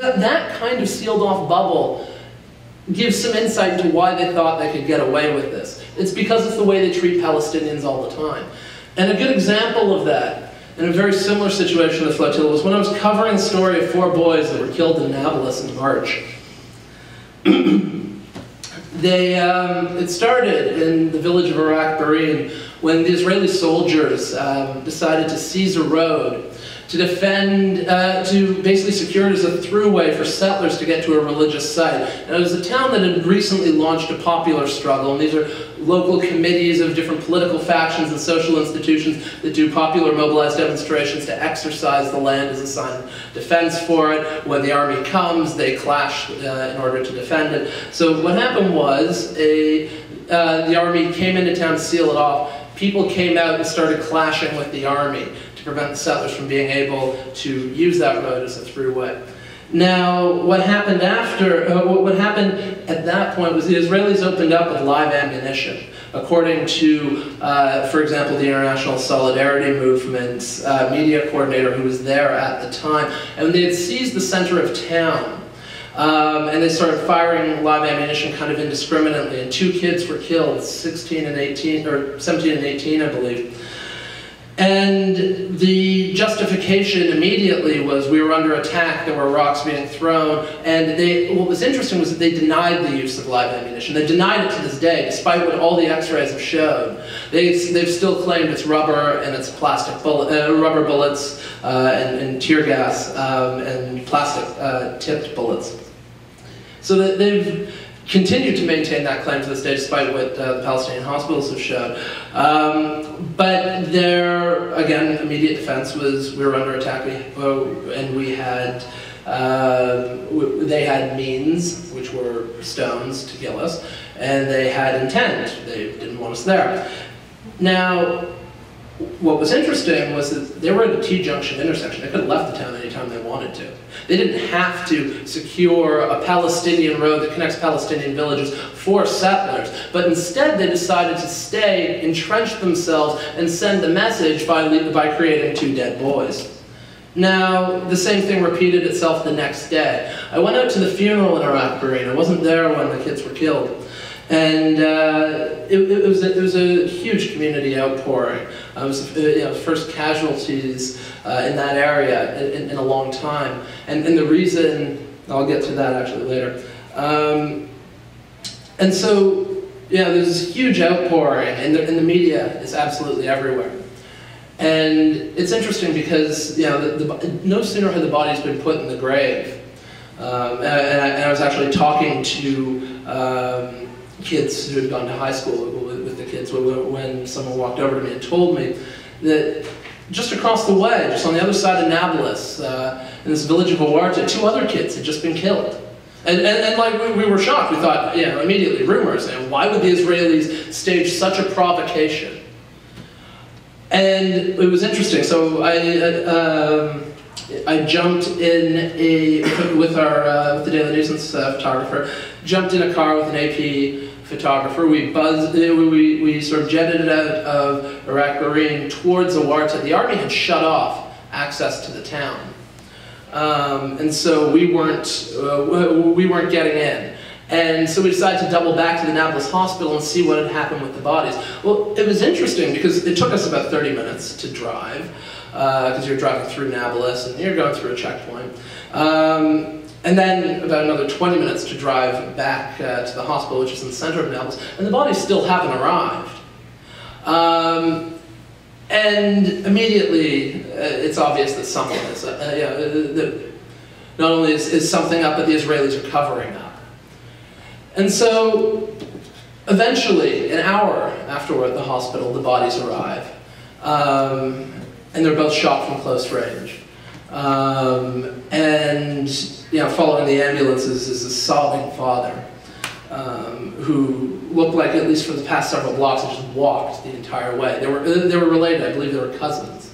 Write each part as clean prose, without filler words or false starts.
That kind of sealed-off bubble gives some insight into why they thought they could get away with this. It's because it's the way they treat Palestinians all the time. And a good example of that, in a very similar situation to the flotilla, was when I was covering the story of 4 boys that were killed in Nablus in March. It started in the village of Barin when the Israeli soldiers decided to seize a road to defend, to basically secure it as a throughway for settlers to get to a religious site. And it was a town that had recently launched a popular struggle, and these are local committees of different political factions and social institutions that do popular mobilized demonstrations to exercise the land as a sign of defense for it. When the army comes, they clash in order to defend it. So what happened was, the army came into town to seal it off. People came out and started clashing with the army to prevent the settlers from being able to use that road as a throughway. Now, what happened what happened at that point was the Israelis opened up with live ammunition. According to, for example, the International Solidarity Movement's media coordinator who was there at the time, and they had seized the center of town. And they started firing live ammunition kind of indiscriminately, and 2 kids were killed, 16 and 18, or 17 and 18, I believe. And the justification immediately was we were under attack, there were rocks being thrown, and what was interesting was that they denied the use of live ammunition. They denied it to this day, despite what all the x-rays have shown. They've still claimed it's rubber and it's plastic rubber bullets and tear gas and plastic tipped bullets. So that they've continued to maintain that claim to this day, despite what the Palestinian hospitals have shown. But their, again, immediate defense was we were under attack, and we had, they had means, which were stones, to kill us, and they had intent. They didn't want us there. Now, what was interesting was that they were at a T-junction intersection. They could have left the town anytime they wanted to. They didn't have to secure a Palestinian road that connects Palestinian villages for settlers, but instead they decided to stay, entrench themselves, and send the message by creating 2 dead boys. Now, the same thing repeated itself the next day. I went out to the funeral in Barin. I wasn't there when the kids were killed. And it was a huge community outpouring. It was first casualties in that area in a long time. And the reason, I'll get to that actually later. And so, there's this huge outpouring, and the media is absolutely everywhere. And it's interesting because, no sooner had the bodies been put in the grave, and I was actually talking to kids who had gone to high school with the kids when someone walked over to me and told me that just across the way, just on the other side of Nablus, in this village of wrought, 2 other kids had just been killed. And like, we were shocked. We thought, immediately, rumors. And why would the Israelis stage such a provocation? And it was interesting. So I jumped in with the Daily News photographer, jumped in a car with an AP photographer. We sort of jetted it out of Barin towards Awarta. The army had shut off access to the town, and so we weren't getting in. And so we decided to double back to the Nablus hospital and see what had happened with the bodies. Well, it was interesting because it took us about 30 minutes to drive, because you're driving through Nablus and you're going through a checkpoint. And then about another 20 minutes to drive back to the hospital, which is in the center of Nablus, and the bodies still haven't arrived. And immediately, it's obvious that something is, not only is something up, but the Israelis are covering up. And so, eventually, an hour afterward at the hospital, the bodies arrive. And they're both shot from close range. And following the ambulances is a sobbing father who looked like, at least for the past several blocks, had just walked the entire way. They were related. I believe they were cousins.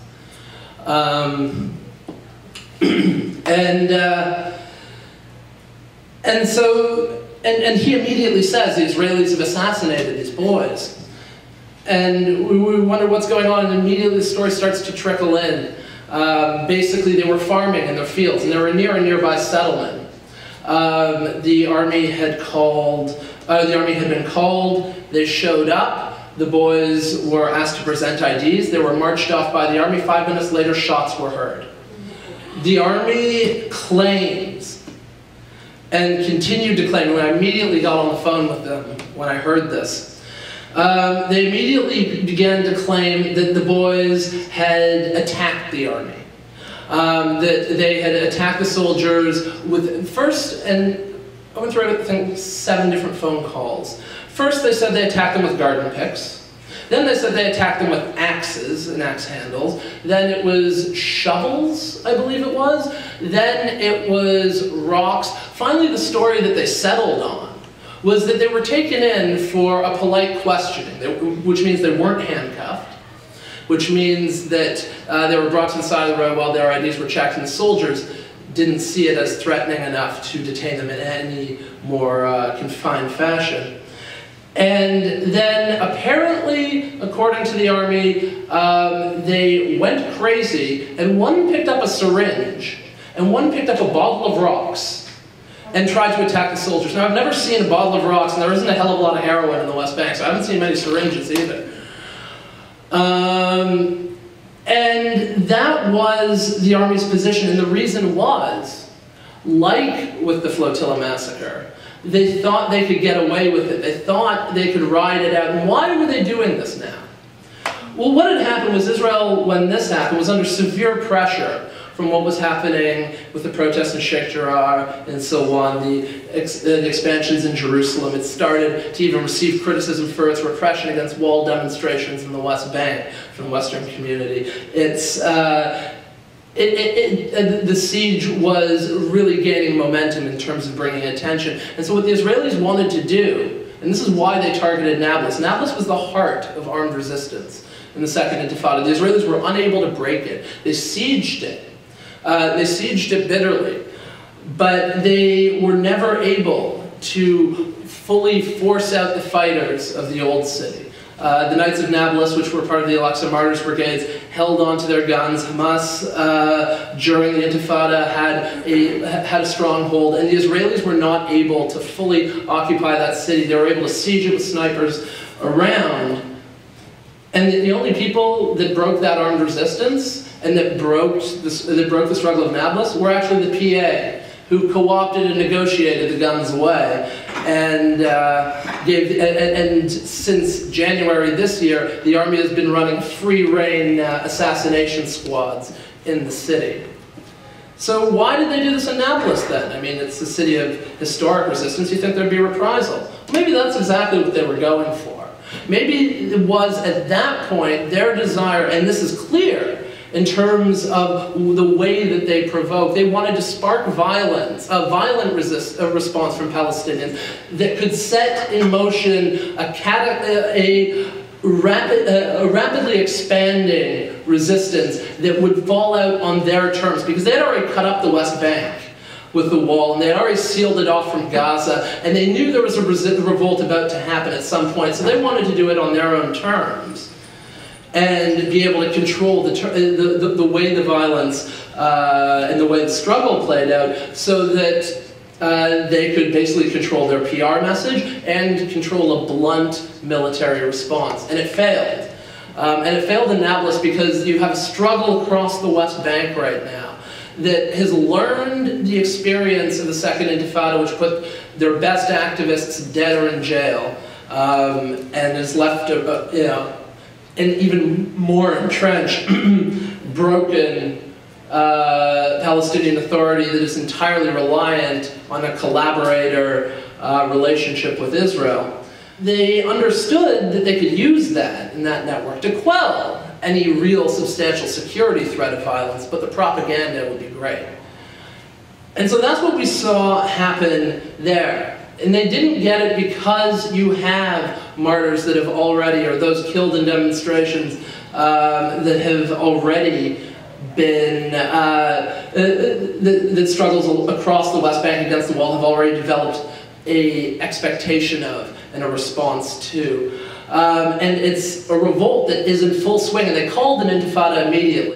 And he immediately says the Israelis have assassinated these boys. And we wonder what's going on, and immediately the story starts to trickle in. Basically, they were farming in their fields, and they were near a nearby settlement. The army had been called. They showed up. The boys were asked to present IDs. They were marched off by the army. 5 minutes later, shots were heard. The army claims, and continued to claim, when I immediately got on the phone with them when I heard this, they immediately began to claim that the boys had attacked the army. That they had attacked the soldiers with first, and I went through, I think, 7 different phone calls. First, they said they attacked them with garden picks. Then they said they attacked them with axes and axe handles. Then it was shovels, I believe it was. Then it was rocks. Finally, the story that they settled on was that they were taken in for a polite questioning, which means they weren't handcuffed, which means that they were brought to the side of the road while their IDs were checked, and the soldiers didn't see it as threatening enough to detain them in any more confined fashion. And then, apparently, according to the army, they went crazy, and one picked up a syringe, and one picked up a bottle of rocks, and tried to attack the soldiers. Now, I've never seen a bottle of rocks, and there isn't a hell of a lot of heroin in the West Bank, so I haven't seen many syringes either. And that was the army's position, and the reason was, like with the Flotilla massacre, they thought they could get away with it. They thought they could ride it out. And why were they doing this now? Well, what had happened was Israel, when this happened, was under severe pressure from what was happening with the protests in Sheikh Jarrah and so on, the expansions in Jerusalem. It started to even receive criticism for its repression against wall demonstrations in the West Bank from the Western community. The siege was really gaining momentum in terms of bringing attention. And so what the Israelis wanted to do, and this is why they targeted Nablus. Nablus was the heart of armed resistance in the Second Intifada. The Israelis were unable to break it. They sieged it. They sieged it bitterly. But they were never able to fully force out the fighters of the old city. The Knights of Nablus, which were part of the Al-Aqsa Martyrs Brigades, held on to their guns. Hamas, during the Intifada, had a stronghold, and the Israelis were not able to fully occupy that city. They were able to siege it with snipers around. And the only people that broke that armed resistance and that broke the struggle of Nablus were actually the PA, who co-opted and negotiated the guns away. And since January this year, the army has been running free-reign assassination squads in the city. So why did they do this in Nablus then? I mean, it's a city of historic resistance. You think there'd be reprisal? Well, maybe that's exactly what they were going for. Maybe it was, at that point, their desire, and this is clear, in terms of the way that they provoked. They wanted to spark violence, a violent response from Palestinians that could set in motion a rapidly expanding resistance that would fall out on their terms, because they had already cut up the West Bank with the wall, and they had already sealed it off from Gaza, and they knew there was a revolt about to happen at some point, so they wanted to do it on their own terms and be able to control the way the violence and the way the struggle played out, so that they could basically control their PR message and control a blunt military response. And it failed. And it failed in Nablus because you have a struggle across the West Bank right now that has learned the experience of the Second Intifada, which put their best activists dead or in jail, and has left an even more entrenched, broken Palestinian Authority that is entirely reliant on a collaborator relationship with Israel. They understood that they could use that in that network to quell any real substantial security threat of violence, but the propaganda would be great. And so that's what we saw happen there. And they didn't get it because you have martyrs that have already, or those killed in demonstrations that have already been, that struggles across the West Bank against the wall have already developed an expectation of and a response to. And it's a revolt that is in full swing, and they called an intifada immediately.